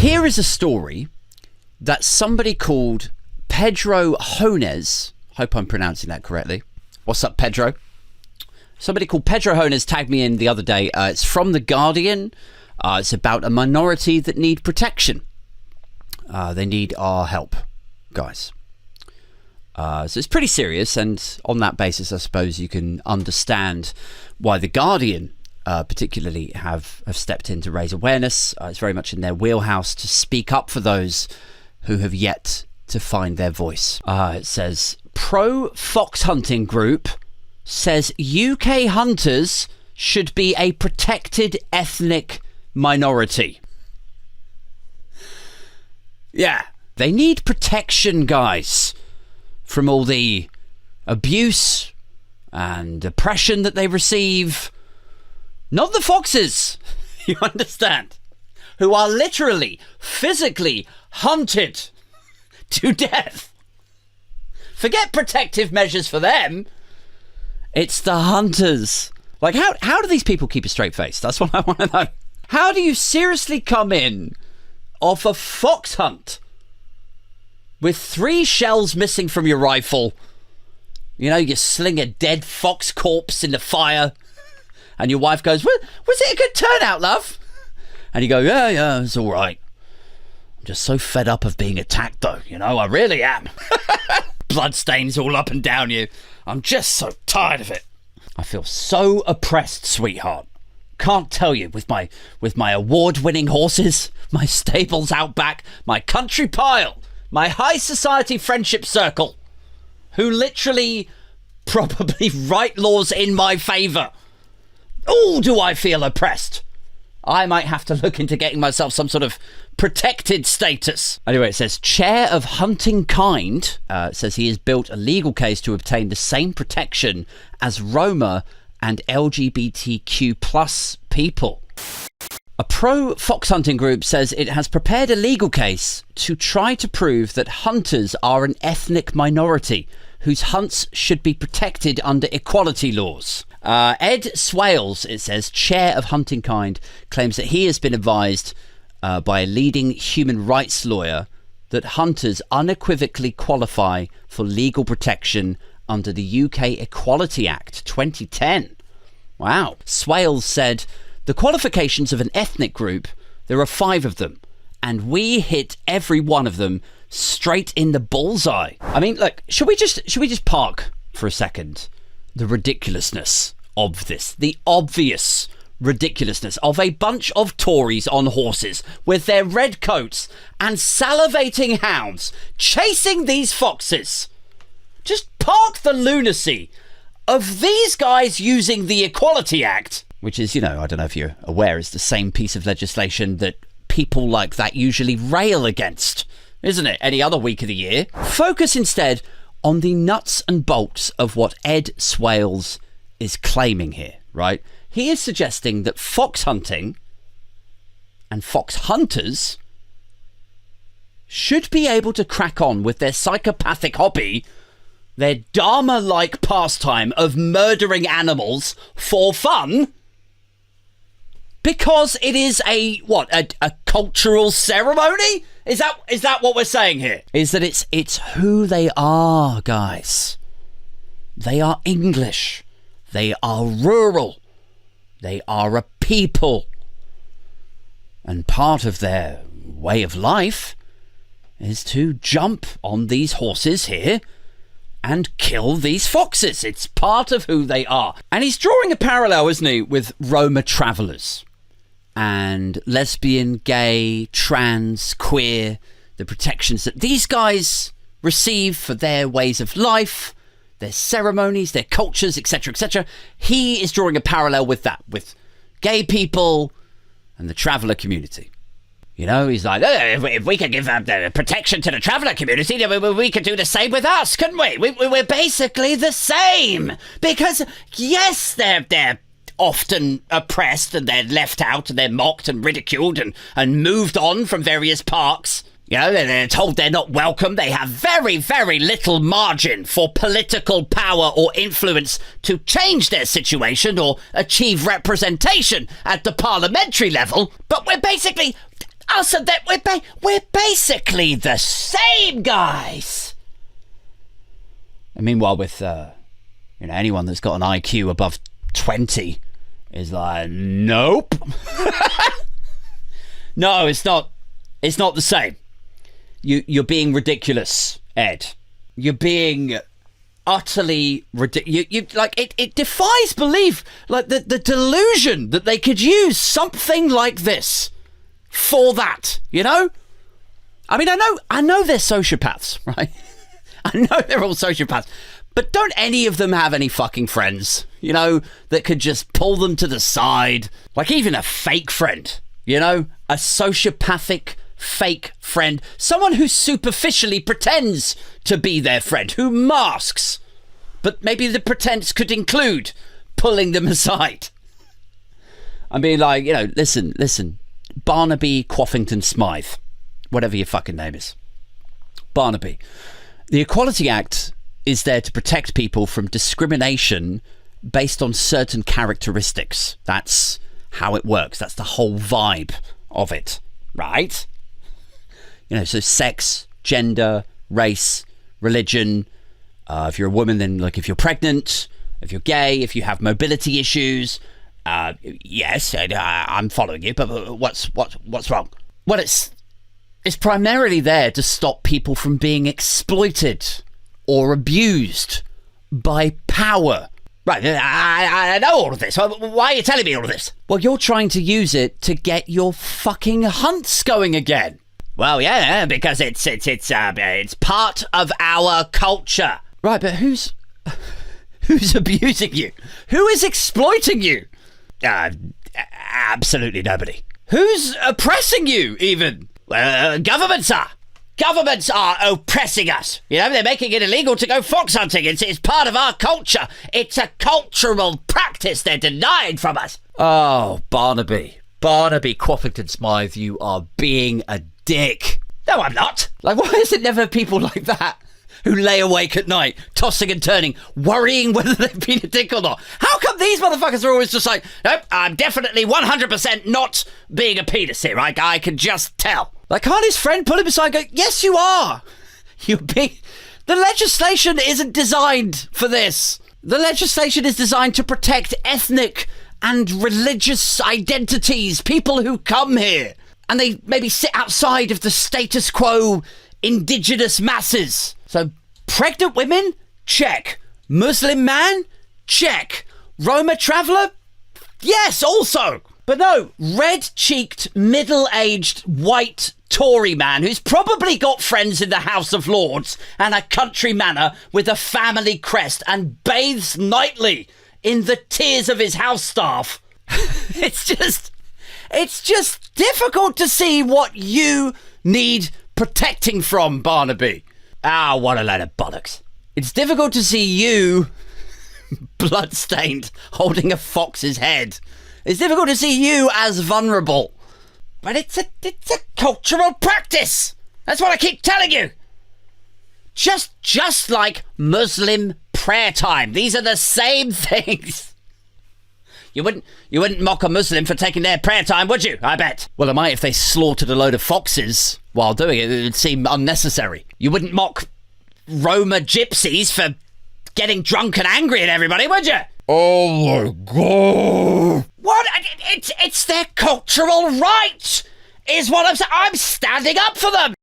Here is a story that somebody called Pedro Jones, hope I'm pronouncing that correctly. What's up, Pedro? Somebody called Pedro Jones tagged me in the other day. It's from The Guardian. It's about a minority that need protection. They need our help, guys. So it's pretty serious, and on that basis, I suppose you can understand why The Guardian particularly have stepped in to raise awareness. It's very much in their wheelhouse to speak up for those who have yet to find their voice. It says, pro fox hunting group says UK hunters should be a protected ethnic minority. Yeah, they need protection, guys, from all the abuse and oppression that they receive. Not the foxes, you understand, who are literally, physically hunted to death. Forget protective measures for them. It's the hunters. Like, how do these people keep a straight face? That's what I want to know. How do you seriously come in off a fox hunt with 3 shells missing from your rifle? You know, you sling a dead fox corpse in the fire, and your wife goes, was it a good turnout, love? And you go, yeah, it's all right. I'm just so fed up of being attacked, though. You know, I really am. Bloodstains all up and down you. I'm just so tired of it. I feel so oppressed, sweetheart. Can't tell you, with my award-winning horses, my stables out back, my country pile, my high society friendship circle, who literally probably write laws in my favour. Oh, do I feel oppressed? I might have to look into getting myself some sort of protected status. Anyway, it says, Chair of Hunting Kind says he has built a legal case to obtain the same protection as Roma and LGBTQ plus people. A pro-fox hunting group says it has prepared a legal case to try to prove that hunters are an ethnic minority whose hunts should be protected under equality laws. Ed Swales, it says, chair of Hunting Kind, claims that he has been advised by a leading human rights lawyer that hunters unequivocally qualify for legal protection under the UK Equality Act 2010. Wow. Swales said, the qualifications of an ethnic group, there are 5 of them, and we hit every one of them straight in the bullseye. I mean, look, should we just park for a second the ridiculousness of this, the obvious ridiculousness of a bunch of Tories on horses with their red coats and salivating hounds chasing these foxes? Just park the lunacy of these guys using the Equality Act, which is, you know, I don't know if you're aware, is the same piece of legislation that people like that usually rail against, isn't it? Any other week of the year. Focus instead on the nuts and bolts of what Ed Swales is claiming here, right? He is suggesting that fox hunting and fox hunters should be able to crack on with their psychopathic hobby, their Dharma-like pastime of murdering animals for fun, because it is a cultural ceremony? Is that what we're saying here? Is that it's who they are, guys. They are English. They are rural. They are a people. And part of their way of life is to jump on these horses here and kill these foxes. It's part of who they are. And he's drawing a parallel, isn't he, with Roma travellers and lesbian, gay, trans, queer, the protections that these guys receive for their ways of life, their ceremonies, their cultures, etc., etc. He is drawing a parallel with that, with gay people and the traveller community. You know, he's like, if we could give protection to the traveller community, then we could do the same with us, couldn't we? We're basically the same. Because, yes, they're often oppressed and they're left out and they're mocked and ridiculed and moved on from various parks. You know, they're told they're not welcome. They have very, very little margin for political power or influence to change their situation or achieve representation at the parliamentary level. But we're basically Oh, so that we're basically the same, guys. And meanwhile, with anyone that's got an IQ above 20 is like, nope. No, it's not. It's not the same. You're being ridiculous, Ed. You're being utterly ridiculous. You like it defies belief. Like the delusion that they could use something like this for that. You know? I mean, I know they're sociopaths, right? I know they're all sociopaths. But don't any of them have any fucking friends, that could just pull them to the side? Like even a fake friend, a sociopathic fake friend. Someone who superficially pretends to be their friend, who masks. But maybe the pretense could include pulling them aside. I mean, like, listen, Barnaby Quaffington Smythe, whatever your fucking name is. Barnaby. The Equality Act is there to protect people from discrimination based on certain characteristics. That's how it works. That's the whole vibe of it, right? So sex, gender, race, religion. If you're a woman, then like if you're pregnant, if you're gay, if you have mobility issues. Yes, I'm following you, but what's wrong? Well, it's primarily there to stop people from being exploited or abused by power. Right, I know all of this. Why are you telling me all of this? Well, you're trying to use it to get your fucking hunts going again. Well, yeah, because it's part of our culture. Right, but who's abusing you? Who is exploiting you? Absolutely nobody. Who's oppressing you, even? Well, governments are. Governments are oppressing us. They're making it illegal to go fox hunting. It's part of our culture. It's a cultural practice they're denying from us. Oh, Barnaby Quaffington Smythe, you are being a dick. No, I'm not. Like, why is it never people like that who lay awake at night, tossing and turning, worrying whether they've been a dick or not? How come these motherfuckers are always just like, nope, I'm definitely 100% not being a penis here. I can just tell. Like, can't his friend pull him aside and go, yes, you are. The legislation isn't designed for this. The legislation is designed to protect ethnic and religious identities, people who come here. And they maybe sit outside of the status quo indigenous masses. So, pregnant women? Check. Muslim man? Check. Roma traveller? Yes, also. But no, red-cheeked, middle-aged, white Tory man who's probably got friends in the House of Lords and a country manor with a family crest and bathes nightly in the tears of his house staff. It's just difficult to see what you need protecting from, Barnaby. Ah, what a load of bollocks. It's difficult to see you, bloodstained, holding a fox's head. It's difficult to see you as vulnerable. But it's a cultural practice. That's what I keep telling you. Just like Muslim prayer time. These are the same things. You wouldn't mock a Muslim for taking their prayer time, would you? I bet. Well, it might if they slaughtered a load of foxes while doing it. It would seem unnecessary. You wouldn't mock Roma gypsies for getting drunk and angry at everybody, would you? Oh my God. What? It's their cultural right, is what I'm saying. I'm standing up for them.